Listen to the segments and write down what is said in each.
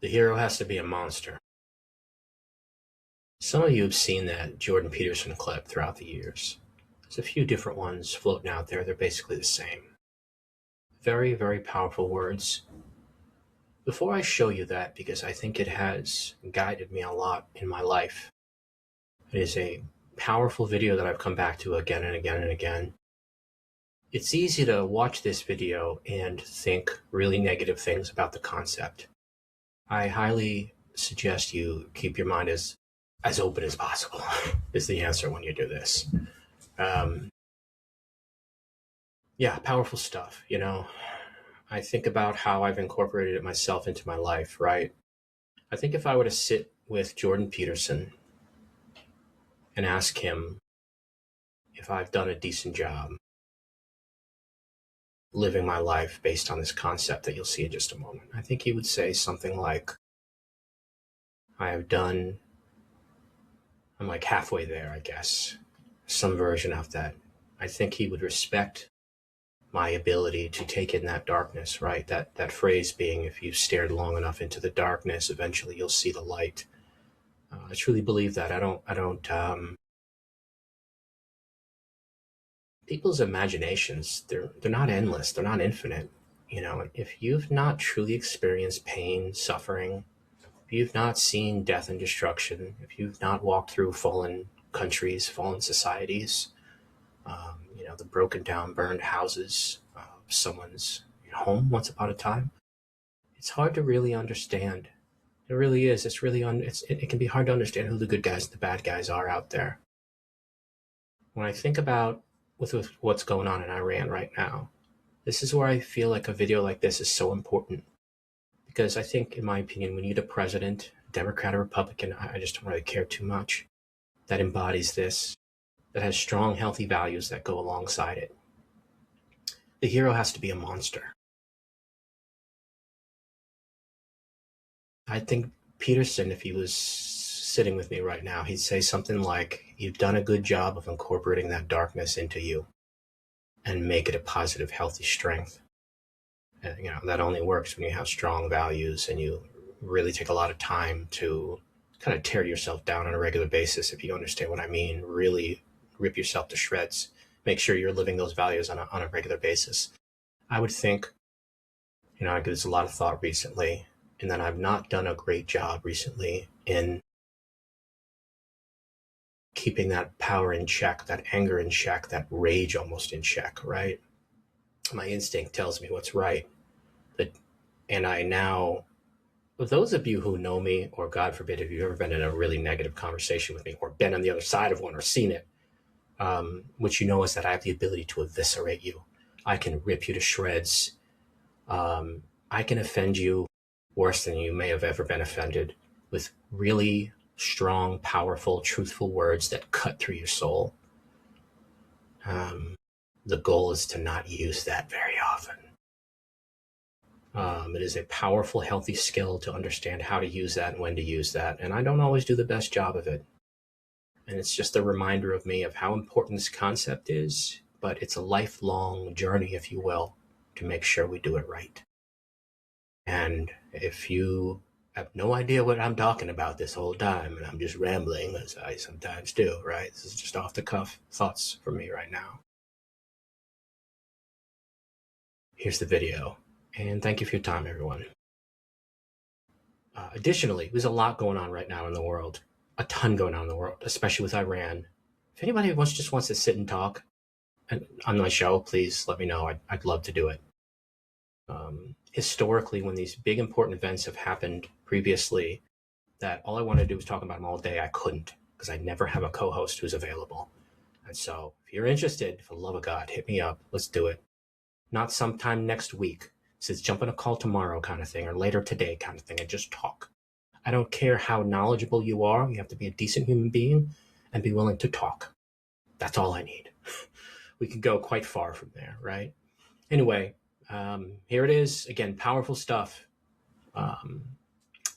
The hero has to be a monster. Some of you have seen that Jordan Peterson clip throughout the years. There's a few different ones floating out there. They're basically the same. Very, very powerful words. Before I show you that, because I think it has guided me a lot in my life, it is a powerful video that I've come back to again and again and again. It's easy to watch this video and think really negative things about the concept. I highly suggest you keep your mind as open as possible is the answer when you do this. Yeah, powerful stuff, you know. I think about how I've incorporated it myself into my life, right? I think if I were to sit with Jordan Peterson and ask him if I've done a decent job living my life based on this concept that you'll see in just a moment, I think he would say something like, I'm like halfway there, I guess. Some version of that. I think he would respect my ability to take in that darkness, right? That phrase being, if you stared long enough into the darkness, eventually you'll see the light. I truly believe that. People's imaginations, they're not endless. They're not infinite. You know, if you've not truly experienced pain, suffering, if you've not seen death and destruction, if you've not walked through fallen countries, fallen societies, you know, the broken down, burned houses of someone's home once upon a time, it's hard to really understand. It really is. It can be hard to understand who the good guys and the bad guys are out there. When I think about with what's going on in Iran right now, this is where I feel like a video like this is so important. Because I think, in my opinion, we need a president, Democrat or Republican, I just don't really care too much, that embodies this, that has strong, healthy values that go alongside it. The hero has to be a monster. I think Peterson, if he was sitting with me right now, he'd say something like, you've done a good job of incorporating that darkness into you and make it a positive, healthy strength. And, you know, that only works when you have strong values and you really take a lot of time to kind of tear yourself down on a regular basis, if you understand what I mean. Really rip yourself to shreds. Make sure you're living those values on a regular basis. I would think, you know, I give this a lot of thought recently, and that I've not done a great job recently in keeping that power in check, that anger in check, that rage almost in check, right? My instinct tells me what's right. And I now, those of you who know me, or God forbid, if you've ever been in a really negative conversation with me, or been on the other side of one, or seen it, what you know is that I have the ability to eviscerate you. I can rip you to shreds. I can offend you worse than you may have ever been offended, with really strong, powerful, truthful words that cut through your soul. The goal is to not use that very often. It is a powerful, healthy skill to understand how to use that and when to use that. And I don't always do the best job of it. And it's just a reminder of me of how important this concept is, but it's a lifelong journey, if you will, to make sure we do it right. And if you have no idea what I'm talking about this whole time, and I'm just rambling, as I sometimes do, right? This is just off the cuff thoughts for me right now. Here's the video. And thank you for your time, everyone. Additionally, there's a lot going on right now in the world, a ton going on in the world, especially with Iran. If anybody just wants to sit and talk on my show, please let me know. I'd love to do it. Historically, when these big important events have happened previously, that all I wanted to do was talk about them all day, I couldn't, because I never have a co-host who's available. And so if you're interested, for the love of God, hit me up. Let's do it. Not sometime next week. Says jump on a call tomorrow kind of thing, or later today kind of thing, and just talk. I don't care how knowledgeable you are. You have to be a decent human being and be willing to talk. That's all I need. We can go quite far from there, right? Anyway, here it is. Again, powerful stuff.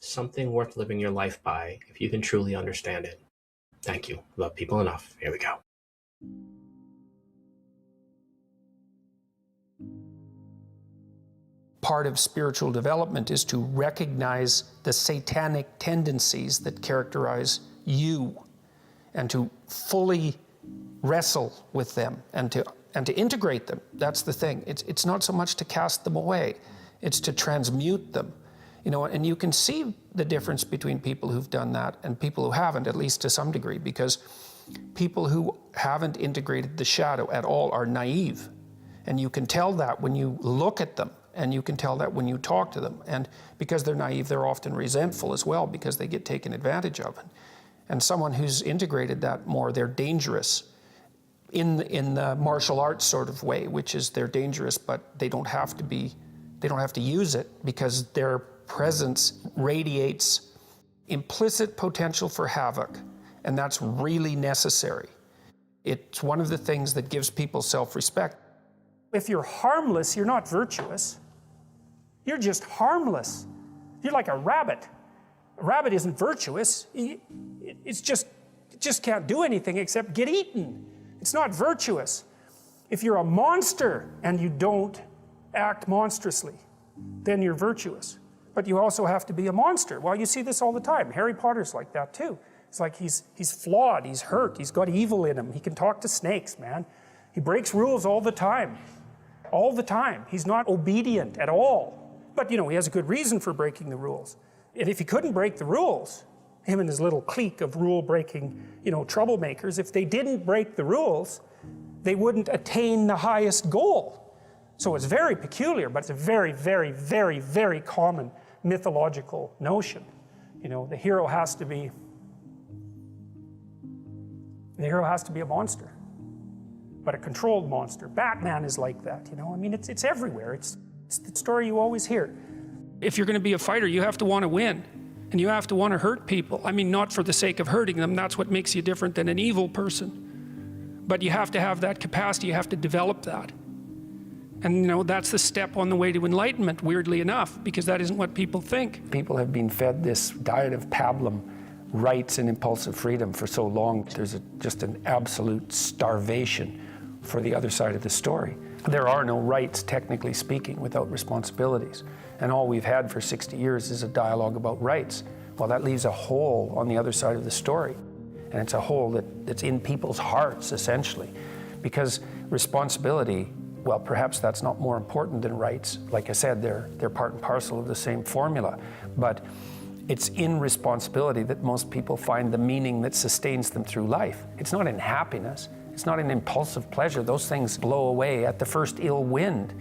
Something worth living your life by if you can truly understand it. Thank you. Love people enough. Here we go. part of spiritual development is to recognize the satanic tendencies that characterize you and to fully wrestle with them and to integrate them. That's the thing. It's not so much to cast them away, it's to transmute them. You know, and you can see the difference between people who've done that and people who haven't, at least to some degree, because people who haven't integrated the shadow at all are naive. And you can tell that when you look at them, and you can tell that when you talk to them. And because they're naive, they're often resentful as well because they get taken advantage of. And someone who's integrated that more, they're dangerous in the martial arts sort of way, which is they're dangerous, but they don't have to use it because their presence radiates implicit potential for havoc, and that's really necessary. It's one of the things that gives people self-respect. If you're harmless, you're not virtuous. You're just harmless. You're like a rabbit. A rabbit isn't virtuous. It just can't do anything except get eaten. It's not virtuous. If you're a monster and you don't act monstrously, then you're virtuous. But you also have to be a monster. Well, you see this all the time. Harry Potter's like that too. It's like he's flawed, he's hurt, he's got evil in him. He can talk to snakes, man. He breaks rules all the time. All the time. He's not obedient at all. But, you know, he has a good reason for breaking the rules. And if he couldn't break the rules, him and his little clique of rule-breaking, you know, troublemakers, if they didn't break the rules, they wouldn't attain the highest goal. So it's very peculiar, but it's a very, very, very, very common mythological notion. You know, the hero has to be a monster, but a controlled monster. Batman is like that, you know. I mean, it's everywhere. It's the story you always hear. If you're going to be a fighter, you have to want to win, and you have to want to hurt people. I mean, not for the sake of hurting them. That's what makes you different than an evil person. But you have to have that capacity. You have to develop that. And, you know, that's the step on the way to enlightenment, weirdly enough, because that isn't what people think. People have been fed this diet of pablum, rights and impulsive freedom for so long. There's just an absolute starvation for the other side of the story. There are no rights, technically speaking, without responsibilities. And all we've had for 60 years is a dialogue about rights. Well, that leaves a hole on the other side of the story. And it's a hole that's in people's hearts, essentially. Because responsibility, well, perhaps that's not more important than rights. Like I said, they're part and parcel of the same formula. But it's in responsibility that most people find the meaning that sustains them through life. It's not in happiness. It's not an impulsive pleasure. Those things blow away at the first ill wind.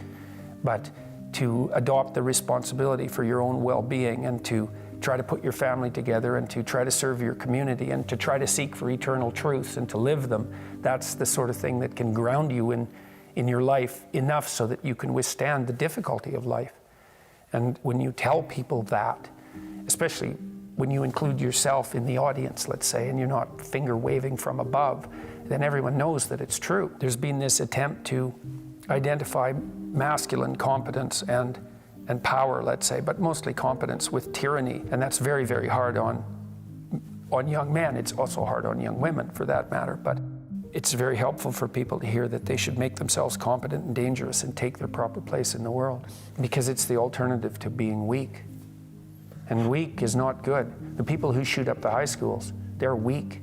But to adopt the responsibility for your own well-being and to try to put your family together and to try to serve your community and to try to seek for eternal truths and to live them, that's the sort of thing that can ground you in your life enough so that you can withstand the difficulty of life. And when you tell people that, especially when you include yourself in the audience, let's say, and you're not finger waving from above, then everyone knows that it's true. There's been this attempt to identify masculine competence and power, let's say, but mostly competence with tyranny, and that's very, very hard on young men. It's also hard on young women, for that matter, but it's very helpful for people to hear that they should make themselves competent and dangerous and take their proper place in the world, because it's the alternative to being weak. And weak is not good. The people who shoot up the high schools, they're weak.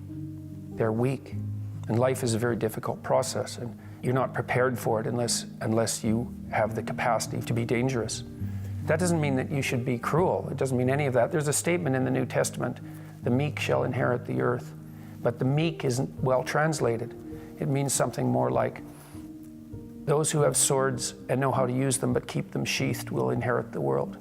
They're weak. And life is a very difficult process, and you're not prepared for it unless you have the capacity to be dangerous. That doesn't mean that you should be cruel. It doesn't mean any of that. There's a statement in the New Testament, the meek shall inherit the earth. But the meek isn't well translated. It means something more like, those who have swords and know how to use them but keep them sheathed will inherit the world.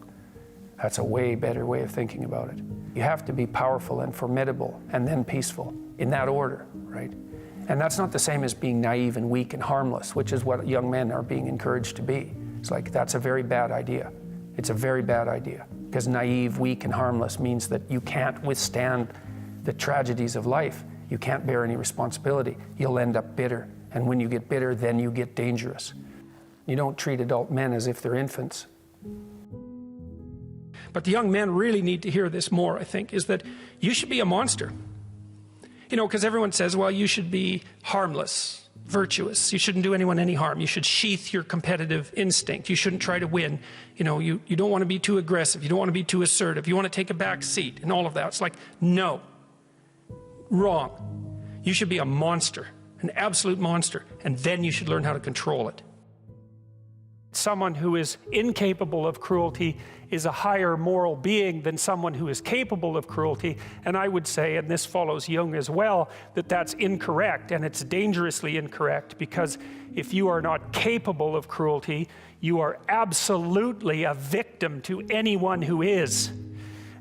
That's a way better way of thinking about it. You have to be powerful and formidable and then peaceful, in that order, right? And that's not the same as being naive and weak and harmless, which is what young men are being encouraged to be. It's like, that's a very bad idea. It's a very bad idea, because naive, weak, and harmless means that you can't withstand the tragedies of life. You can't bear any responsibility. You'll end up bitter. And when you get bitter, then you get dangerous. You don't treat adult men as if they're infants. But the young men really need to hear this more, I think, is that you should be a monster. You know, because everyone says, well, you should be harmless. virtuous. You shouldn't do anyone any harm. You should sheath your competitive instinct. You shouldn't try to win. You know, you don't want to be too aggressive. You don't want to be too assertive. You want to take a back seat and all of that. It's like, no. Wrong. You should be a monster, an absolute monster, and then you should learn how to control it. Someone who is incapable of cruelty is a higher moral being than someone who is capable of cruelty. And I would say, and this follows Jung as well, that that's incorrect, and it's dangerously incorrect, because if you are not capable of cruelty, you are absolutely a victim to anyone who is.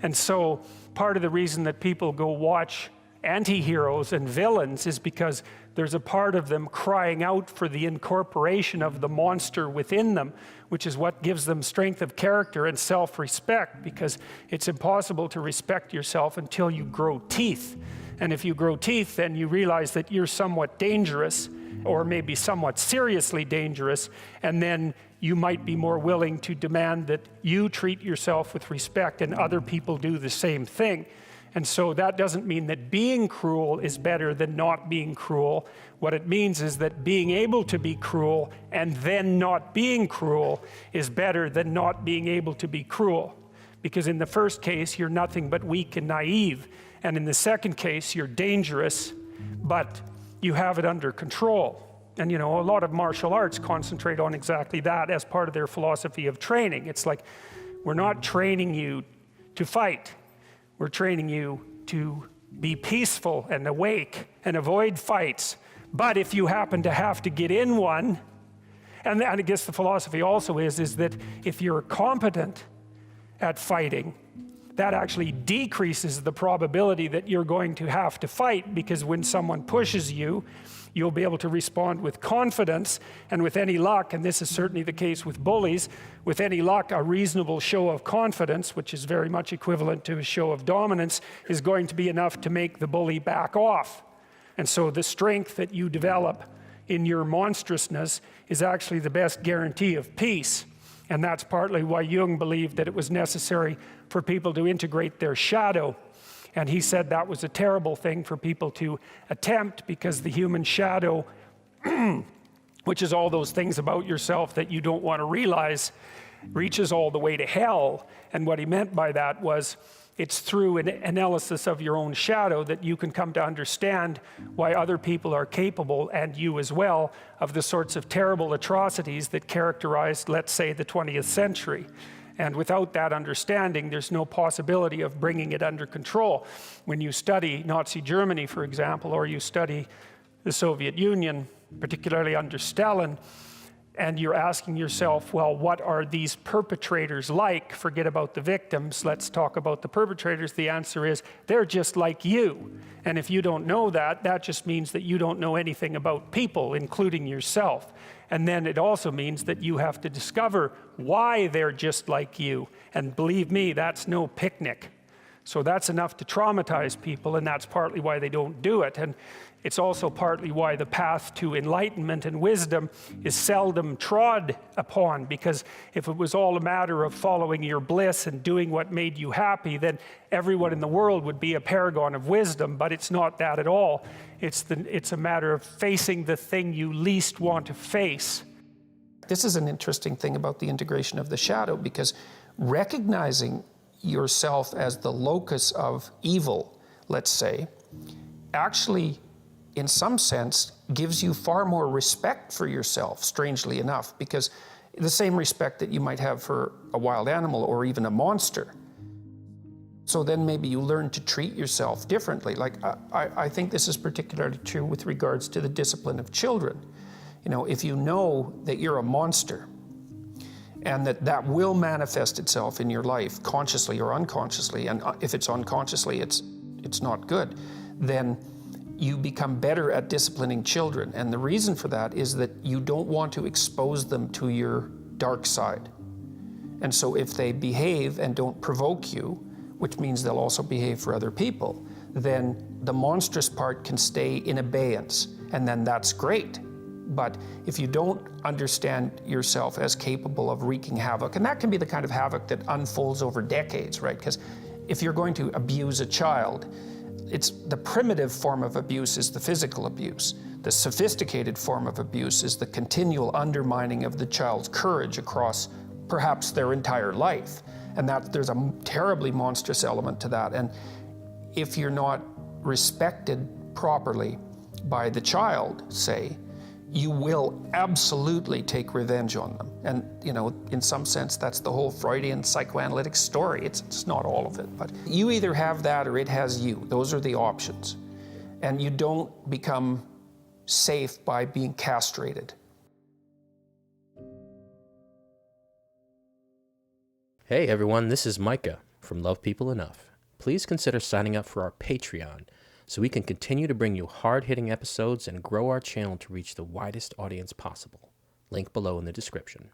And so part of the reason that people go watch anti-heroes and villains is because there's a part of them crying out for the incorporation of the monster within them, which is what gives them strength of character and self-respect, because it's impossible to respect yourself until you grow teeth. And if you grow teeth, then you realize that you're somewhat dangerous, or maybe somewhat seriously dangerous, and then you might be more willing to demand that you treat yourself with respect and other people do the same thing. And so that doesn't mean that being cruel is better than not being cruel. What it means is that being able to be cruel and then not being cruel is better than not being able to be cruel. Because in the first case, you're nothing but weak and naive. And in the second case, you're dangerous, but you have it under control. And you know, a lot of martial arts concentrate on exactly that as part of their philosophy of training. It's like, we're not training you to fight. We're training you to be peaceful and awake and avoid fights. But if you happen to have to get in one, and I guess the philosophy also is that if you're competent at fighting, that actually decreases the probability that you're going to have to fight, because when someone pushes you, you'll be able to respond with confidence, and with any luck, and this is certainly the case with bullies, with any luck, a reasonable show of confidence, which is very much equivalent to a show of dominance, is going to be enough to make the bully back off. And so the strength that you develop in your monstrousness is actually the best guarantee of peace. And that's partly why Jung believed that it was necessary for people to integrate their shadow. And he said that was a terrible thing for people to attempt, because the human shadow, which is all those things about yourself that you don't want to realize, reaches all the way to hell. And what he meant by that was, it's through an analysis of your own shadow that you can come to understand why other people are capable, and you as well, of the sorts of terrible atrocities that characterized, let's say, the 20th century. And without that understanding, there's no possibility of bringing it under control. When you study Nazi Germany, for example, or you study the Soviet Union, particularly under Stalin, and you're asking yourself, well, what are these perpetrators like? Forget about the victims, let's talk about the perpetrators. The answer is, they're just like you. And if you don't know that, that just means that you don't know anything about people, including yourself. And then it also means that you have to discover why they're just like you. And believe me, that's no picnic. So that's enough to traumatize people, and that's partly why they don't do it. And it's also partly why the path to enlightenment and wisdom is seldom trod upon, because if it was all a matter of following your bliss and doing what made you happy, then everyone in the world would be a paragon of wisdom. But it's not that at all. It's a matter of facing the thing you least want to face. This is an interesting thing about the integration of the shadow, because recognizing yourself as the locus of evil, let's say, actually, in some sense, gives you far more respect for yourself, strangely enough, because the same respect that you might have for a wild animal or even a monster. So then maybe you learn to treat yourself differently. Like, I think this is particularly true with regards to the discipline of children. You know, if you know that you're a monster, and that will manifest itself in your life, consciously or unconsciously, and if it's unconsciously, it's not good, then you become better at disciplining children. And the reason for that is that you don't want to expose them to your dark side. And so if they behave and don't provoke you, which means they'll also behave for other people, then the monstrous part can stay in abeyance, and then that's great. But if you don't understand yourself as capable of wreaking havoc, and that can be the kind of havoc that unfolds over decades, right? Because if you're going to abuse a child, it's the primitive form of abuse is the physical abuse. The sophisticated form of abuse is the continual undermining of the child's courage across perhaps their entire life. And that there's a terribly monstrous element to that. And if you're not respected properly by the child, say, you will absolutely take revenge on them. And, you know, in some sense, that's the whole Freudian psychoanalytic story. It's not all of it, but you either have that or it has you. Those are the options. And you don't become safe by being castrated. Hey everyone, this is Micah from Love People Enough. Please consider signing up for our Patreon so we can continue to bring you hard-hitting episodes and grow our channel to reach the widest audience possible. Link below in the description.